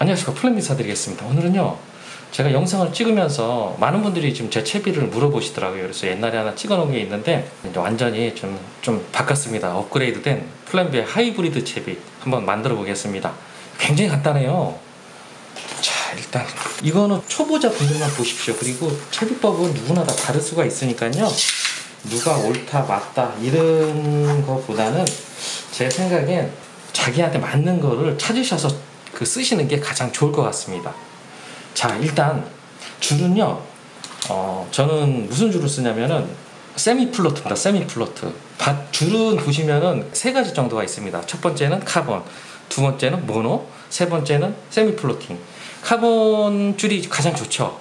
안녕하십니까, 플랜 인사드리겠습니다. 오늘은요, 제가 영상을 찍으면서 많은 분들이 지금 제 채비를 물어보시더라고요. 그래서 옛날에 하나 찍어 놓은 게 있는데 이제 완전히 좀 바꿨습니다. 업그레이드된 플랜비의 하이브리드 채비 한번 만들어 보겠습니다. 굉장히 간단해요. 자, 일단 이거는 초보자 분들만 보십시오. 그리고 채비법은 누구나 다 다를 수가 있으니까요, 누가 옳다 맞다 이런 것보다는 제 생각엔 자기한테 맞는 거를 찾으셔서 쓰시는 게 가장 좋을 것 같습니다. 자, 일단 줄은요, 저는 무슨 줄을 쓰냐면은 세미 플로트입니다. 세미 플로트. 줄은 보시면은 세 가지 정도가 있습니다. 첫 번째는 카본, 두 번째는 모노, 세 번째는 세미 플로팅. 카본 줄이 가장 좋죠.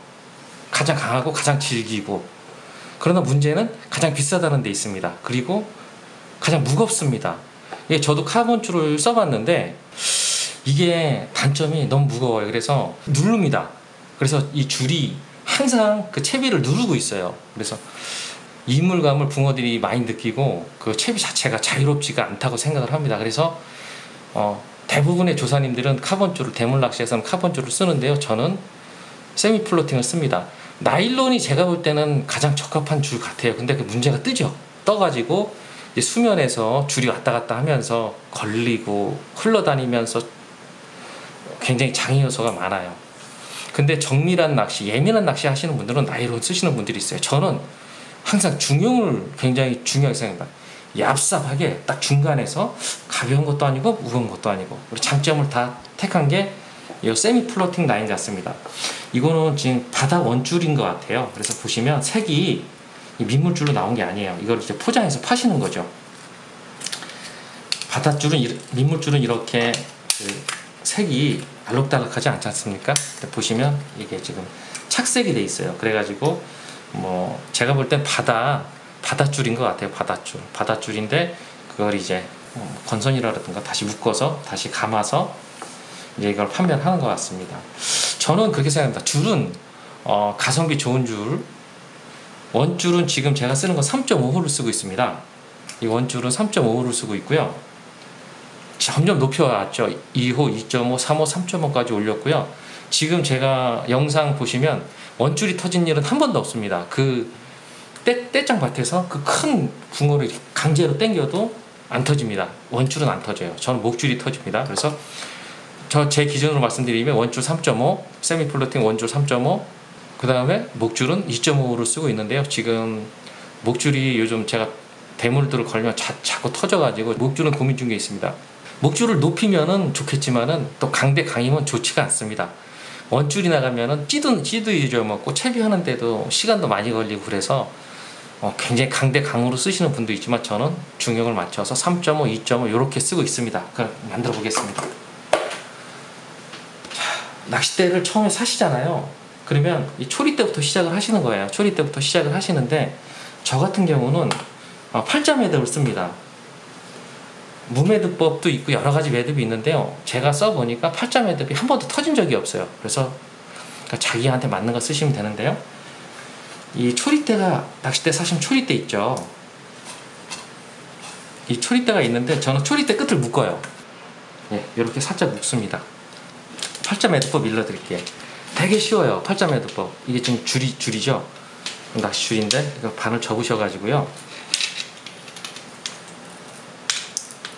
가장 강하고 가장 질기고. 그러나 문제는 가장 비싸다는 데 있습니다. 그리고 가장 무겁습니다. 예, 저도 카본 줄을 써봤는데 이게 단점이 너무 무거워요. 그래서 누릅니다. 그래서 이 줄이 항상 그 채비를 누르고 있어요. 그래서 이물감을 붕어들이 많이 느끼고 그 채비 자체가 자유롭지가 않다고 생각을 합니다. 그래서 대부분의 조사님들은 카본줄을, 대물낚시에서는 카본줄을 쓰는데요, 저는 세미 플로팅을 씁니다. 나일론이 제가 볼 때는 가장 적합한 줄 같아요. 근데 그 문제가 뜨죠. 떠가지고 이제 수면에서 줄이 왔다 갔다 하면서 걸리고 흘러다니면서 굉장히 장애 요소가 많아요. 근데 정밀한 낚시, 예민한 낚시 하시는 분들은 나일론 쓰시는 분들이 있어요. 저는 항상 중용을 굉장히 중요하게 생각합니다. 얍삽하게 딱 중간에서 가벼운 것도 아니고 무거운 것도 아니고, 우리 장점을 다 택한 게 이 세미 플로팅 라인 같습니다. 이거는 지금 바다 원줄인 것 같아요. 그래서 보시면 색이 민물줄로 나온 게 아니에요. 이걸 이제 포장해서 파시는 거죠. 바닷줄은, 민물줄은 이렇게 색이 알록달록하지 않지 않습니까? 보시면 이게 지금 착색이 돼 있어요. 그래가지고 뭐 제가 볼 땐 바닷줄인 것 같아요. 바닷줄인데 그걸 이제 건선이라든가 다시 묶어서 다시 감아서 이제 이걸 판매를 하는 것 같습니다. 저는 그렇게 생각합니다. 줄은 가성비 좋은 줄, 원줄은 지금 제가 쓰는 건 3.5호를 쓰고 있습니다. 이 원줄은 3.5호를 쓰고 있고요. 점점 높여왔죠. 2호, 2.5, 3호, 3.5까지 올렸고요. 지금 제가 영상 보시면 원줄이 터진 일은 한 번도 없습니다. 그 떼짱밭에서 그 큰 붕어를 강제로 당겨도 안 터집니다. 원줄은 안 터져요. 저는 목줄이 터집니다. 그래서 제 기준으로 말씀드리면 원줄 3.5, 세미 플로팅 원줄 3.5, 그 다음에 목줄은 2.5를 쓰고 있는데요. 지금 목줄이 요즘 제가 대물들을 걸면 자꾸 터져가지고 목줄은 고민 중에 있습니다. 목줄을 높이면은 좋겠지만은 또 강대 강이면 좋지가 않습니다. 원줄이 나가면은 찌도 잊어먹고 채비하는데도 시간도 많이 걸리고, 그래서 굉장히 강대 강으로 쓰시는 분도 있지만 저는 중형을 맞춰서 3.5, 2.5 이렇게 쓰고 있습니다. 그럼 만들어 보겠습니다. 낚싯대를 처음에 사시잖아요. 그러면 이 초리 때부터 시작을 하시는 거예요. 초리 때부터 시작을 하시는데 저 같은 경우는 팔자 매듭을 씁니다. 무매듭법도 있고 여러 가지 매듭이 있는데요, 제가 써보니까 팔자 매듭이 한 번도 터진 적이 없어요. 그래서 자기한테 맞는 거 쓰시면 되는데요, 이 초리대가, 낚싯대 사시면 초리대 있죠. 이 초리대가 있는데 저는 초리대 끝을 묶어요. 예, 이렇게 살짝 묶습니다. 팔자 매듭법 일러드릴게요. 되게 쉬워요. 팔자 매듭법. 이게 지금 줄이죠. 낚시 줄인데 이거 반을 접으셔가지고요,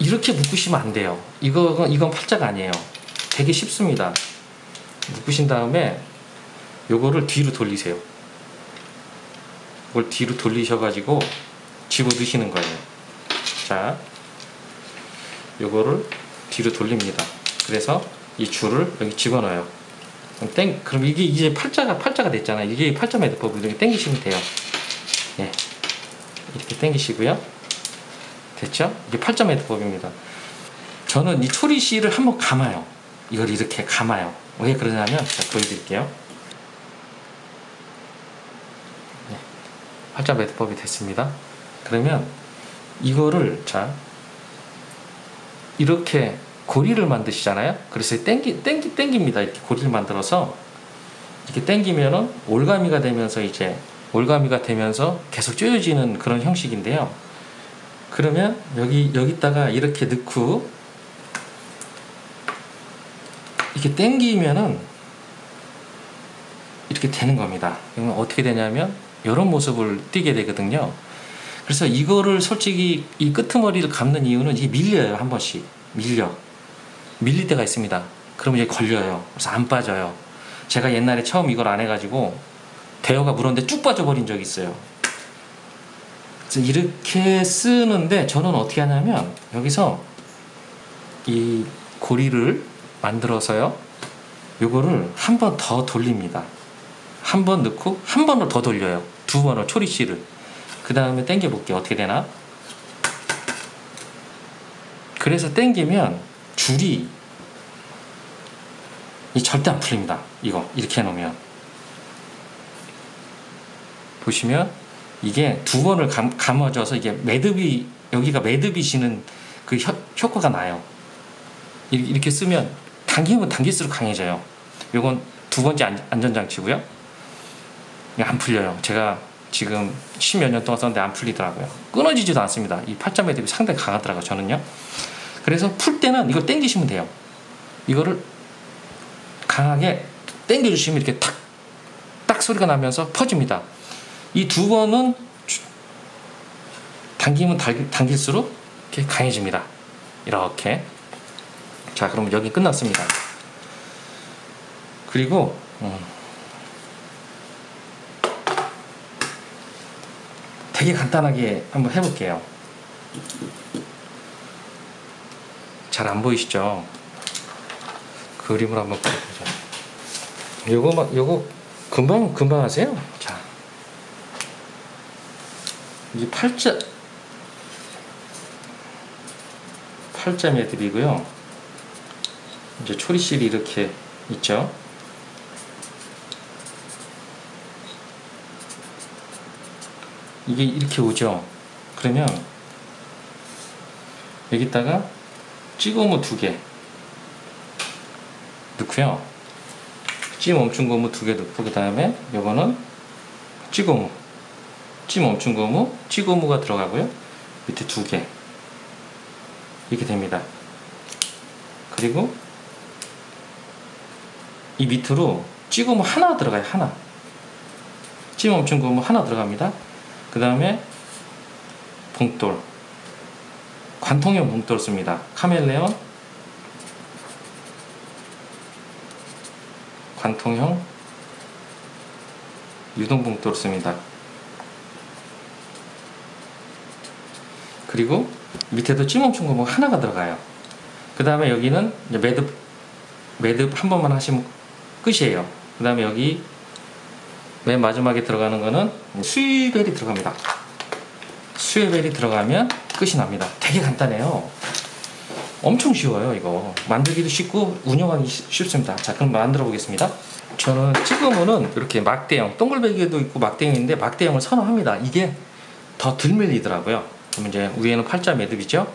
이렇게 묶으시면 안 돼요. 이건 팔자가 아니에요. 되게 쉽습니다. 묶으신 다음에 요거를 뒤로 돌리세요. 이걸 뒤로 돌리셔가지고 집어 넣으시는 거예요. 자, 요거를 뒤로 돌립니다. 그래서 이 줄을 여기 집어넣어요. 그럼 이게 이제 팔자가 됐잖아요. 이게 팔자 매듭법으로 이렇게 당기시면 돼요. 예, 이렇게 당기시고요. 됐죠? 이게 팔자 매듭법입니다. 저는 이 초리실을 한번 감아요. 이걸 이렇게 감아요. 왜 그러냐면 제가 보여드릴게요. 네, 팔자 매듭법이 됐습니다. 그러면 이거를, 자, 이렇게 고리를 만드시잖아요. 그래서 땡깁니다. 이렇게 고리를 만들어서 이렇게 땡기면은 올가미가 되면서 계속 조여지는 그런 형식인데요. 그러면 여기다가 이렇게 넣고 이렇게 당기면은 이렇게 되는 겁니다. 그러면 어떻게 되냐면 이런 모습을 띄게 되거든요. 그래서 이거를 솔직히 이 끄트머리를 감는 이유는 이게 밀려요. 한 번씩 밀릴 때가 있습니다. 그러면 이게 걸려요. 그래서 안 빠져요. 제가 옛날에 처음 이걸 안 해가지고 대여가 물었는데 쭉 빠져버린 적이 있어요. 그래서 이렇게 쓰는데 저는 어떻게 하냐면 여기서 이 고리를 만들어서요, 요거를 한 번 더 돌립니다. 한 번 넣고 한 번을 더 돌려요. 두 번을 초리씨를. 그 다음에 당겨 볼게요. 어떻게 되나? 그래서 당기면 줄이 절대 안 풀립니다. 이거 이렇게 해놓으면 보시면 이게 두 번을 감아줘서 이게 매듭이, 여기가 매듭이 시는 그 효과가 나요. 이렇게 쓰면 당기면 당길수록 강해져요. 요건 두 번째 안전장치고요. 안 풀려요. 제가 지금 10몇 년 동안 썼는데 안 풀리더라고요. 끊어지지도 않습니다. 이 팔자 매듭이 상당히 강하더라고요. 저는요. 그래서 풀 때는 이걸 당기시면 돼요. 이거를 강하게 당겨주시면 이렇게 딱 소리가 나면서 퍼집니다. 이 두 번은 당기면 당길수록 이렇게 강해집니다. 이렇게. 자, 그럼 여기 끝났습니다. 그리고 되게 간단하게 한번 해볼게요. 잘 안 보이시죠? 그림을 한번 그려보죠. 요거 금방 하세요. 자, 이 팔자 매듭이고요. 이제 초리실이 이렇게 있죠. 이게 이렇게 오죠. 그러면 여기다가 찌고무 2개 넣고요. 찌 멈춘 고무 2개 넣고, 그 다음에 요거는 찌고무, 찌 멈춘 고무, 찌고무가 들어가고요. 밑에 2개 이렇게 됩니다. 그리고 이 밑으로 찌고무 하나 들어가요. 하나. 찌 멈춘 고무 하나 들어갑니다. 그 다음에 봉돌, 관통형 봉돌 씁니다. 카멜레온 관통형 유동 봉돌 씁니다. 그리고 밑에도 찌멈춘 고무 하나가 들어가요. 그 다음에 여기는 이제 매듭 한 번만 하시면 끝이에요. 그 다음에 여기 맨 마지막에 들어가는 거는 수위벨이 들어갑니다. 수위벨이 들어가면 끝이 납니다. 되게 간단해요. 엄청 쉬워요. 이거 만들기도 쉽고 운영하기 쉽습니다. 자, 그럼 만들어 보겠습니다. 저는 찌그무는 이렇게 막대형, 동글베개도 있고 막대형인데 막대형을 선호합니다. 이게 더 덜 밀리더라고요. 그럼 이제 위에는 팔자 매듭이죠.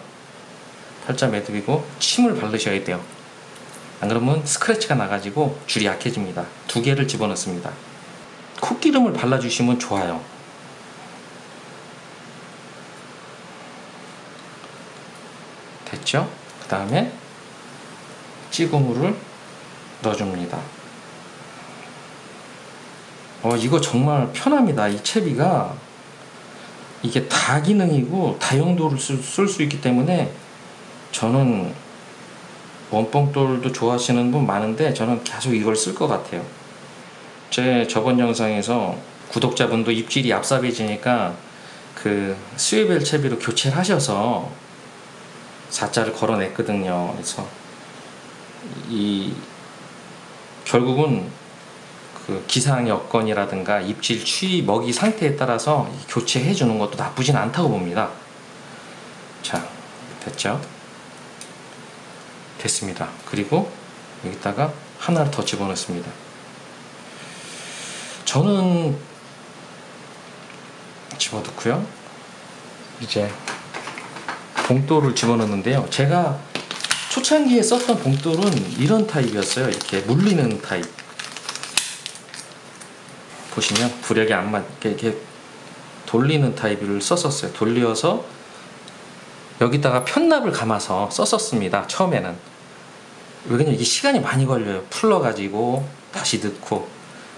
팔자 매듭이고 침을 바르셔야 돼요. 안 그러면 스크래치가 나가지고 줄이 약해집니다. 2개를 집어넣습니다. 콧기름을 발라주시면 좋아요. 됐죠? 그 다음에 찌고무를 넣어줍니다. 이거 정말 편합니다. 이 채비가 이게 다기능이고 다용도를 쓸 수 있기 때문에 저는 원뽕돌도 좋아하시는 분 많은데 저는 계속 이걸 쓸 것 같아요. 제 저번 영상에서 구독자분도 입질이 얍삽해지니까 그 스웨벨 채비로 교체를 하셔서 4자를 걸어냈거든요. 그래서 결국은 그 기상 여건이라든가 입질 추위 먹이 상태에 따라서 교체해 주는 것도 나쁘진 않다고 봅니다. 자, 됐죠? 됐습니다. 그리고 여기다가 하나를 더 집어넣습니다. 저는 집어넣고요. 이제 봉돌을 집어넣는데요. 제가 초창기에 썼던 봉돌은 이런 타입이었어요. 이렇게 물리는 타입. 보시면 부력이 안 맞게 이렇게 돌리는 타입을 썼었어요. 돌려서 여기다가 편납을 감아서 썼었습니다. 처음에는. 왜냐면 이게 시간이 많이 걸려요. 풀러가지고 다시 넣고.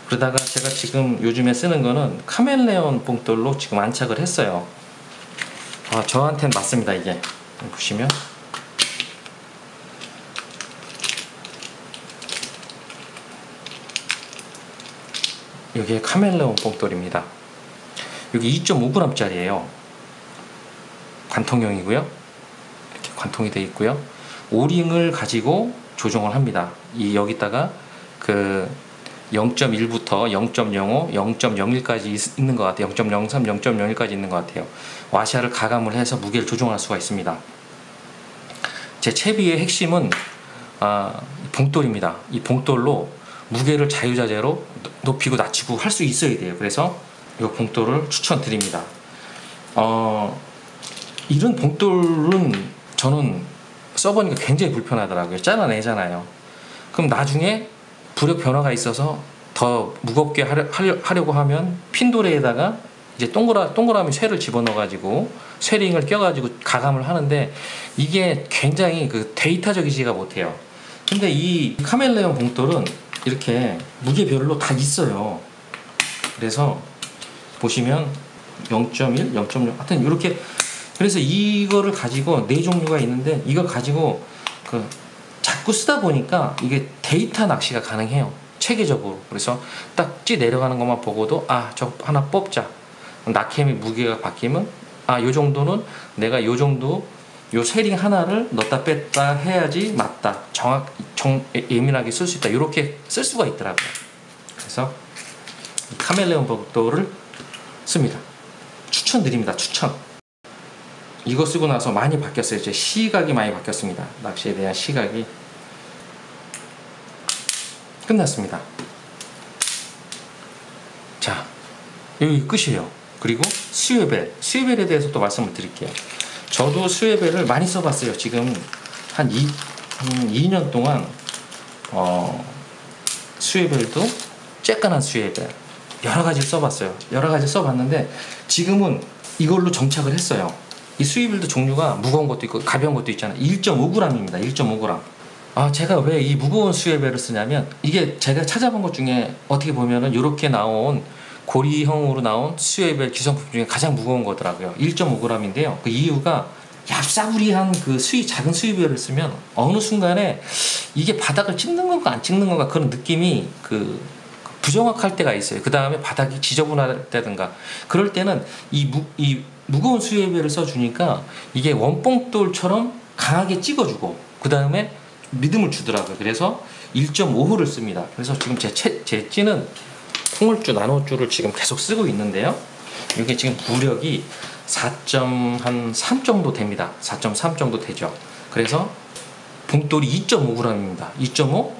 그러다가 제가 지금 요즘에 쓰는 거는 카멜레온 봉돌로 지금 안착을 했어요. 저한테는 맞습니다. 이게 보시면 이게 카멜레온 봉돌입니다. 여기 2.5g 짜리예요. 관통형이고요. 이렇게 관통이 되어 있고요. 오링을 가지고 조정을 합니다. 여기다가 그 0.1부터 0.05, 0.01까지 있는 것 같아요. 0.03, 0.01까지 있는 것 같아요. 와샤를 가감을 해서 무게를 조정할 수가 있습니다. 제 채비의 핵심은 봉돌입니다. 이 봉돌로 무게를 자유자재로 높이고 낮추고 할 수 있어야 돼요. 그래서 이 봉돌을 추천드립니다. 이런 봉돌은 저는 써보니까 굉장히 불편하더라고요. 잘라내잖아요. 그럼 나중에 부력 변화가 있어서 더 무겁게 하려고 하면 핀도레에다가 이제 동그라미 쇠를 집어넣어가지고 쇠링을 껴가지고 가감을 하는데 이게 굉장히 그 데이터적이지가 못해요. 근데 이 카멜레온 봉돌은 이렇게 무게별로 다 있어요. 그래서 보시면 0.1, 0.6 하여튼 이렇게, 그래서 이거를 가지고 4종류가 있는데 이거 가지고 자꾸 쓰다 보니까 이게 데이터 낚시가 가능해요. 체계적으로. 그래서 딱 찌 내려가는 것만 보고도 저 하나 뽑자. 낙햄이 무게가 바뀌면 요 정도는 내가 요 정도 요 쇠링 하나를 넣었다 뺐다 해야지 맞다. 예민하게 쓸 수 있다. 이렇게 쓸 수가 있더라고요. 그래서 카멜레온 봉돌을 씁니다. 추천드립니다. 추천. 이거 쓰고 나서 많이 바뀌었어요. 제 시각이 많이 바뀌었습니다. 낚시에 대한 시각이. 끝났습니다. 자, 여기 끝이에요. 그리고 스웨벨에 대해서 또 말씀을 드릴게요. 저도 스웨벨을 많이 써봤어요. 지금 한 2년 동안 스웨벨도 쬐깐한 스웨벨 여러 가지 써봤어요. 여러 가지 써봤는데 지금은 이걸로 정착을 했어요. 이 스웨벨도 종류가 무거운 것도 있고 가벼운 것도 있잖아요. 1.5g입니다. 1.5g. 제가 왜 이 무거운 스웨벨을 쓰냐면 이게 제가 찾아본 것 중에 어떻게 보면은 이렇게 나온 고리형으로 나온 스웨벨 기성품 중에 가장 무거운 거더라고요. 1.5g인데요. 그 이유가 얍싸구리한 작은 스웨벨을 쓰면 어느 순간에 이게 바닥을 찍는 건가 안 찍는 건가 그런 느낌이 부정확할 때가 있어요. 그 다음에 바닥이 지저분할 때든가 그럴 때는 이 무거운 스웨벨을 써주니까 이게 원봉돌처럼 강하게 찍어주고 그 다음에 리듬을 주더라고요. 그래서 1.5호를 씁니다. 그래서 지금 제 찌는 콩을주 나노주를 지금 계속 쓰고 있는데요. 이게 지금 부력이 4.3 정도 됩니다. 4.3 정도 되죠. 그래서 봉돌이 2.5g입니다. 2.5,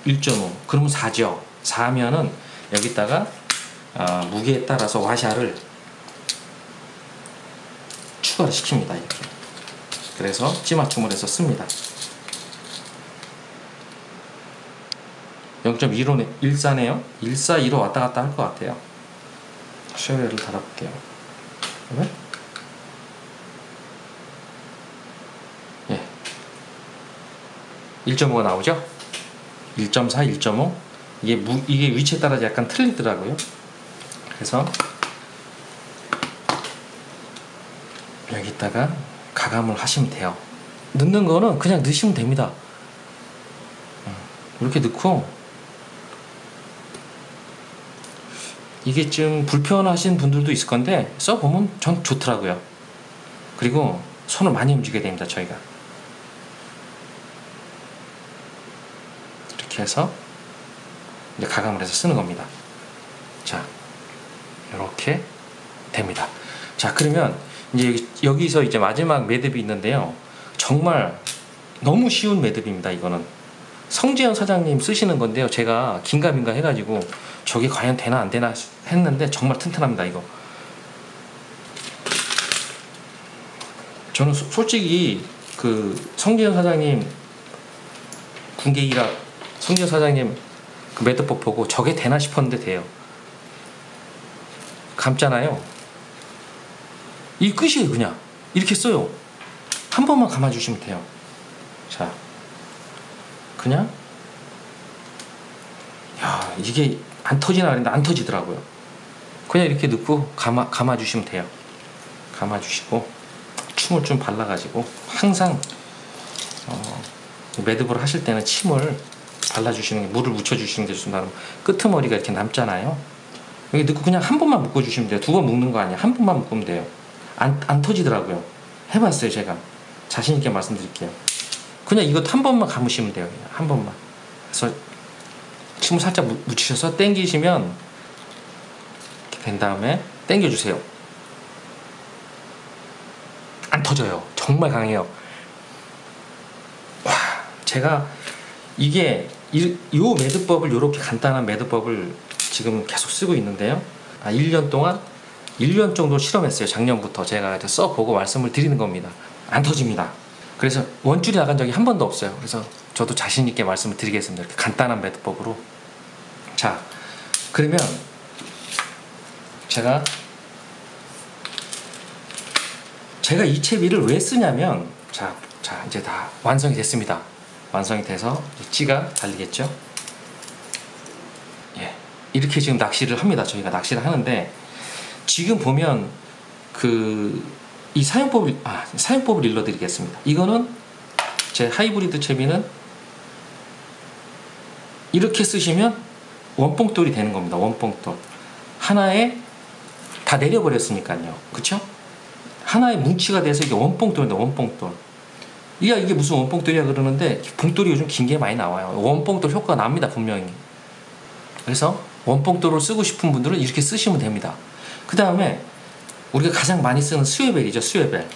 1.5 그러면 4죠. 4면은 여기다가 무게에 따라서 와샤를 추가를 시킵니다. 이렇게. 그래서 찌맞춤을 해서 씁니다. 0.15네, 14네요. 142로 왔다 갔다 할 것 같아요. 쉐벨을 달아볼게요. 그러면 예, 1.5가 나오죠. 1.4, 1.5 이게 위치에 따라 약간 틀리더라고요. 그래서 여기다가 가감을 하시면 돼요. 넣는 거는 그냥 넣으시면 됩니다. 이렇게 넣고 이게 좀 불편하신 분들도 있을 건데 써보면 전 좋더라고요. 그리고 손을 많이 움직여야 됩니다. 저희가 이렇게 해서 이제 가감을 해서 쓰는 겁니다. 자, 이렇게 됩니다. 자, 그러면 이제 여기서 이제 마지막 매듭이 있는데요. 정말 너무 쉬운 매듭입니다. 이거는 성재현 사장님 쓰시는 건데요. 제가 긴가민가 해가지고 저게 과연 되나 안 되나 했는데 정말 튼튼합니다. 이거 저는 솔직히 성재현 사장님 군계일학 성재현 사장님 매듭법 보고 저게 되나 싶었는데 돼요. 감잖아요. 이 끝이에요. 그냥 이렇게 써요. 한 번만 감아주시면 돼요. 자, 그냥 야 이게 안 터지나 그랬는데 안 터지더라고요. 그냥 이렇게 넣고 감아주시면 돼요. 감아주시고 침을 좀 발라가지고 항상 매듭을 하실 때는 침을 발라주시는 게, 물을 묻혀주시는 게 좋습니다. 끄트머리가 이렇게 남잖아요. 여기 넣고 그냥 한 번만 묶어주시면 돼요. 2번 묶는 거 아니에요. 한 번만 묶으면 돼요. 안 터지더라고요. 해봤어요. 제가 자신있게 말씀드릴게요. 그냥 이것도 한 번만 감으시면 돼요. 그냥 한 번만. 그래서 침을 살짝 묻히셔서 당기시면 이렇게 된 다음에 당겨주세요. 안 터져요. 정말 강해요. 와, 제가 이게 요 매듭법을, 요렇게 간단한 매듭법을 지금 계속 쓰고 있는데요. 1년 동안 1년 정도 실험했어요. 작년부터 제가 써보고 말씀을 드리는 겁니다. 안 터집니다. 그래서 원줄이 나간 적이 한 번도 없어요. 그래서 저도 자신 있게 말씀을 드리겠습니다. 이렇게 간단한 매듭법으로. 자, 그러면 제가 이 채비를 왜 쓰냐면, 자 이제 다 완성이 됐습니다. 완성이 돼서 찌가 달리겠죠. 예, 이렇게 지금 낚시를 합니다. 저희가 낚시를 하는데, 지금 보면 이 사용법을 일러드리겠습니다. 이거는 제 하이브리드 채비는 이렇게 쓰시면 원뽕돌이 되는 겁니다. 원뽕돌 하나에 다 내려버렸으니까요. 그쵸? 하나의 뭉치가 돼서 이게 원뽕돌인데, 원뽕돌. 이게 무슨 원뽕돌이야 그러는데, 봉돌이 요즘 긴 게 많이 나와요. 원뽕돌 효과가 납니다, 분명히. 그래서 원뽕돌을 쓰고 싶은 분들은 이렇게 쓰시면 됩니다. 그 다음에 우리가 가장 많이 쓰는 스웨벨이죠. 스웨벨.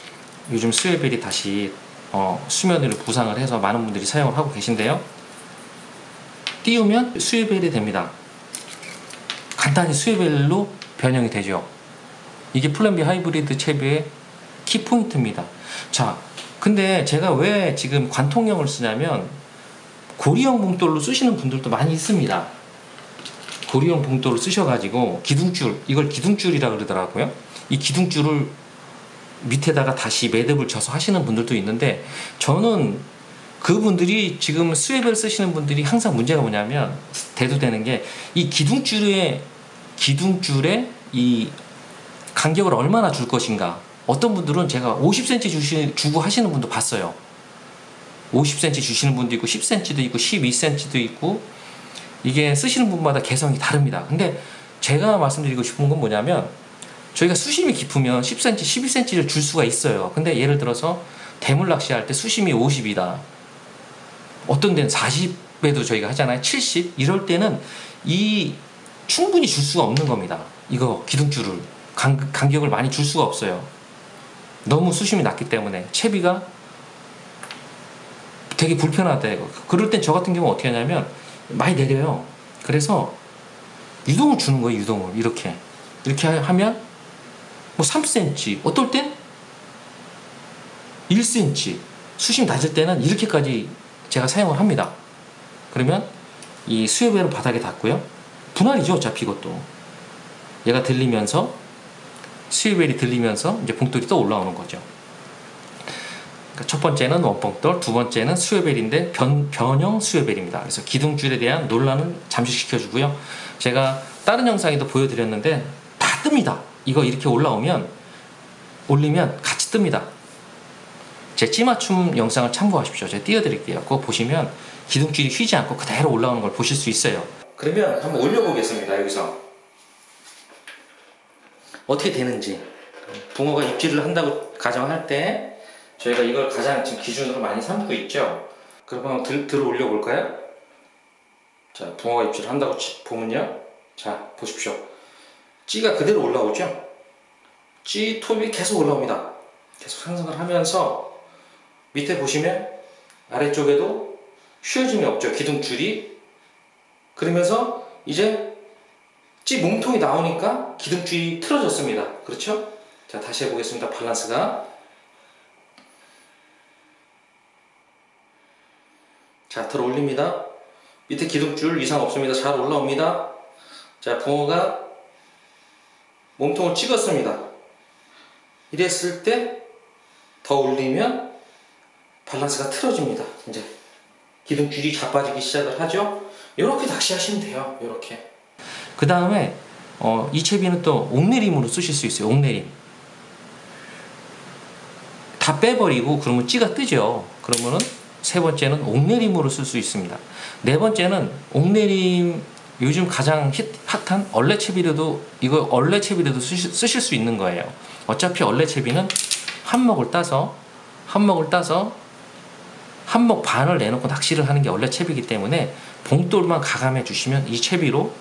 요즘 스웨벨이 다시 수면을 부상을 해서 많은 분들이 사용을 하고 계신데요. 띄우면 스웨벨이 됩니다. 간단히 스웨벨로 변형이 되죠. 이게 플랜비 하이브리드 채비의 키포인트입니다. 자, 근데 제가 왜 지금 관통형을 쓰냐면, 고리형 봉돌로 쓰시는 분들도 많이 있습니다. 고리형 봉돌을 쓰셔가지고 기둥줄, 이걸 기둥줄이라 그러더라고요. 이 기둥줄을 밑에다가 다시 매듭을 져서 하시는 분들도 있는데, 저는 그분들이 지금 스웨벨 쓰시는 분들이 항상 문제가 뭐냐면, 대두되는 게 이 기둥줄에 이 간격을 얼마나 줄 것인가. 어떤 분들은 제가 50cm 주고 하시는 분도 봤어요. 50cm 주시는 분도 있고 10cm도 있고 12cm도 있고, 이게 쓰시는 분마다 개성이 다릅니다. 근데 제가 말씀드리고 싶은 건 뭐냐면, 저희가 수심이 깊으면 10cm, 12cm를 줄 수가 있어요. 근데 예를 들어서 대물 낚시할 때 수심이 50이다. 어떤 데는 40에도 저희가 하잖아요. 70? 이럴 때는 충분히 줄 수가 없는 겁니다. 이거 기둥줄을 간격을 많이 줄 수가 없어요. 너무 수심이 낮기 때문에 채비가 되게 불편하다. 그럴 땐 저 같은 경우 어떻게 하냐면 많이 내려요. 그래서 유동을 주는 거예요. 유동을 이렇게 하면 뭐 3cm, 어떨 땐 1cm, 수심이 낮을 때는 이렇게까지 제가 사용을 합니다. 그러면 이 스웨벨은 바닥에 닿고요. 분할이죠. 어차피 이것도 얘가 들리면서, 스웨벨이 들리면서 이제 봉돌이 또 올라오는 거죠. 그러니까 첫 번째는 원봉돌, 두 번째는 스웨벨인데 변형 스웨벨입니다. 그래서 기둥줄에 대한 논란을 잠식시켜 주고요. 제가 다른 영상에도 보여드렸는데 다 뜹니다. 이거 이렇게 올리면 같이 뜹니다. 제 찌맞춤 영상을 참고하십시오. 제가 띄워드릴게요. 그거 보시면 기둥줄이 휘지 않고 그대로 올라오는 걸 보실 수 있어요. 그러면 한번 올려보겠습니다. 여기서 어떻게 되는지. 붕어가 입질을 한다고 가정할 때 저희가 이걸 가장 지금 기준으로 많이 삼고 있죠. 그럼 한번 들어 올려볼까요? 자, 붕어가 입질을 한다고 보면요. 자, 보십시오. 찌가 그대로 올라오죠. 찌 톱이 계속 올라옵니다. 계속 상승을 하면서 밑에 보시면 아래쪽에도 휘어짐이 없죠. 기둥줄이. 그러면서 이제 찌 몸통이 나오니까 기둥줄이 틀어졌습니다. 그렇죠? 자, 다시 해보겠습니다. 밸런스가. 자, 들어 올립니다. 밑에 기둥줄 이상 없습니다. 잘 올라옵니다. 자, 붕어가 몸통을 찍었습니다. 이랬을 때 더 올리면 밸런스가 틀어집니다. 이제 기둥줄이 자빠지기 시작을 하죠. 이렇게 낚시하시면 돼요. 이렇게. 그 다음에 이 채비는 또 옥내림으로 쓰실 수 있어요. 옥내림. 다 빼버리고 그러면 찌가 뜨죠. 그러면은 세 번째는 옥내림으로 쓸 수 있습니다. 네 번째는 옥내림, 요즘 가장 핫한 얼레채비로도, 이거 얼레채비로도 쓰실 수 있는 거예요. 어차피 얼레채비는 한몫을 따서 한몫 반을 내놓고 낚시를 하는 게 얼레채비이기 때문에 봉돌만 가감해 주시면 이 채비로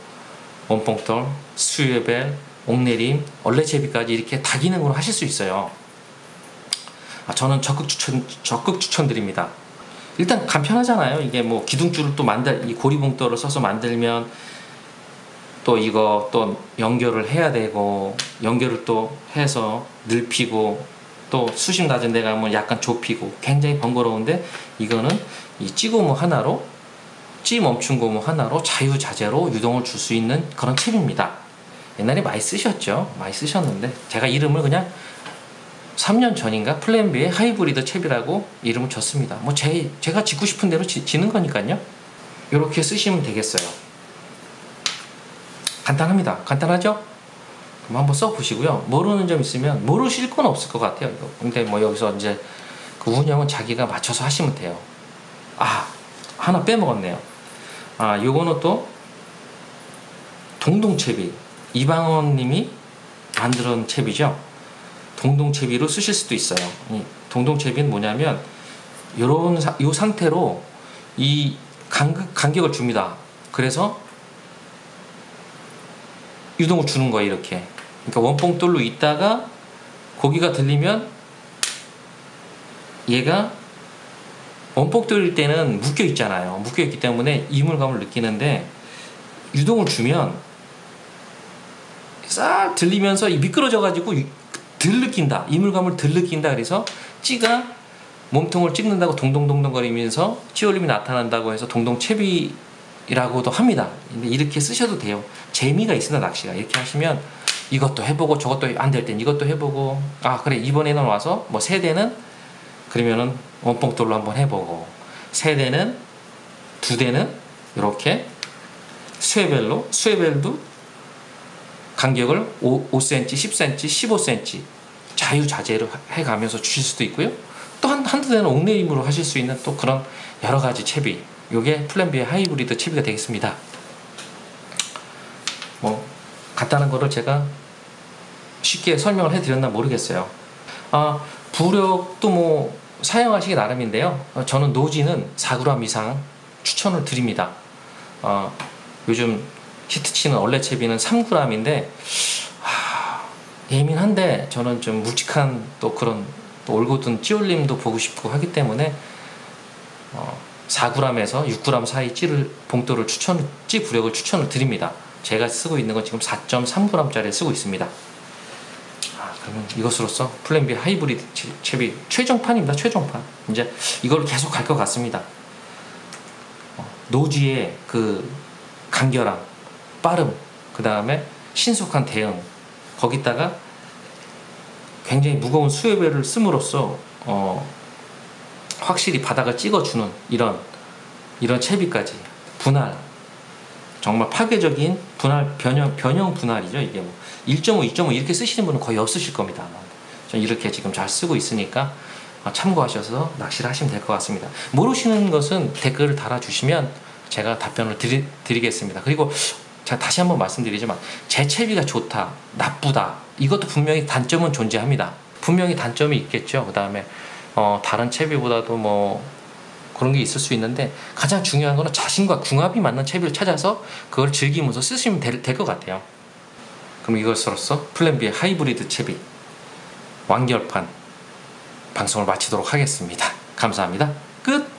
원봉돌, 수요벨, 옥내림, 얼레채비까지 이렇게 다기능으로 하실 수 있어요. 저는 적극 추천드립니다. 일단 간편하잖아요. 이게 뭐 기둥줄을 또 이 고리봉돌을 써서 만들면 또 이거 또 연결을 해야 되고, 연결을 또 해서 늙히고, 또 수심 낮은 데 가면 약간 좁히고 굉장히 번거로운데, 이거는 이 찌고무 하나로, 찌 멈춘 고무 하나로 자유자재로 유동을 줄 수 있는 그런 칩입니다. 옛날에 많이 쓰셨죠. 많이 쓰셨는데 제가 이름을 그냥 3년 전인가 플랜비의 하이브리드 칩이라고 이름을 줬습니다. 뭐 제가 짓고 싶은 대로 지는 거니까요. 이렇게 쓰시면 되겠어요. 간단합니다. 간단하죠? 그럼 한번 써보시고요. 모르는 점 있으면, 모르실 건 없을 것 같아요. 이거. 근데 뭐 여기서 이제 그 운영은 자기가 맞춰서 하시면 돼요. 하나 빼먹었네요. 요거는 또 동동채비, 이방원 님이 만든 채비죠. 동동채비로 쓰실 수도 있어요. 이 동동채비는 뭐냐면 요 상태로 이 간격을 줍니다. 그래서 유동을 주는 거예요. 이렇게. 그러니까 원봉돌로 있다가 고기가 들리면 얘가 원폭돌일 때는 묶여 있잖아요. 묶여 있기 때문에 이물감을 느끼는데, 유동을 주면 싹 들리면서 미끄러져 가지고 덜 느낀다. 이물감을 덜 느낀다. 그래서 찌가 몸통을 찍는다고 동동동동 거리면서 찌올림이 나타난다고 해서 동동채비라고도 합니다. 근데 이렇게 쓰셔도 돼요. 재미가 있습니다. 낚시가. 이렇게 하시면 이것도 해보고, 저것도 안 될 땐 이것도 해보고, 그래 이번에는 와서 뭐 세 대는 그러면은 원봉돌로 한번 해보고, 세 대는, 두 대는 이렇게 수에벨도 간격을 5cm, 10cm, 15cm 자유자재로 해가면서 주실 수도 있고요. 또 한두 대는 옥내림으로 하실 수 있는 또 그런 여러 가지 채비. 요게 플랜비의 하이브리드 채비가 되겠습니다. 뭐 간단한 거를 제가 쉽게 설명을 해드렸나 모르겠어요. 부력도 뭐 사용하시기 나름인데요. 저는 노지는 4g 이상 추천을 드립니다. 요즘 히트치는 얼레채비는 3g인데 예민한데, 저는 좀 묵직한 또 그런 또 올고든 찌올림도 보고 싶고 하기 때문에 4g에서 6g 사이 봉돌을 찌 부력을 추천을 드립니다. 제가 쓰고 있는 건 지금 4.3g짜리 쓰고 있습니다. 그러면 이것으로써 플랜비 하이브리드 채비 최종판입니다. 최종판. 이제 이걸 계속 갈 것 같습니다. 노지의 그 간결함, 빠름, 그 다음에 신속한 대응, 거기다가 굉장히 무거운 수요배를 씀으로써 확실히 바닥을 찍어주는 이런 채비까지, 분할, 정말 파괴적인 분할, 변형 분할이죠. 이게 뭐 1.5, 2.5 이렇게 쓰시는 분은 거의 없으실 겁니다. 전 이렇게 지금 잘 쓰고 있으니까 참고하셔서 낚시를 하시면 될 것 같습니다. 모르시는 것은 댓글을 달아주시면 제가 답변을 드리겠습니다. 그리고 제가 다시 한번 말씀드리지만, 제 채비가 좋다, 나쁘다, 이것도 분명히 단점은 존재합니다. 분명히 단점이 있겠죠. 그 다음에 다른 채비보다도 뭐 그런 게 있을 수 있는데, 가장 중요한 거는 자신과 궁합이 맞는 채비를 찾아서 그걸 즐기면서 쓰시면 될 것 같아요. 그럼 이것으로써 플랜비의 하이브리드 채비 완결판 방송을 마치도록 하겠습니다. 감사합니다. 끝!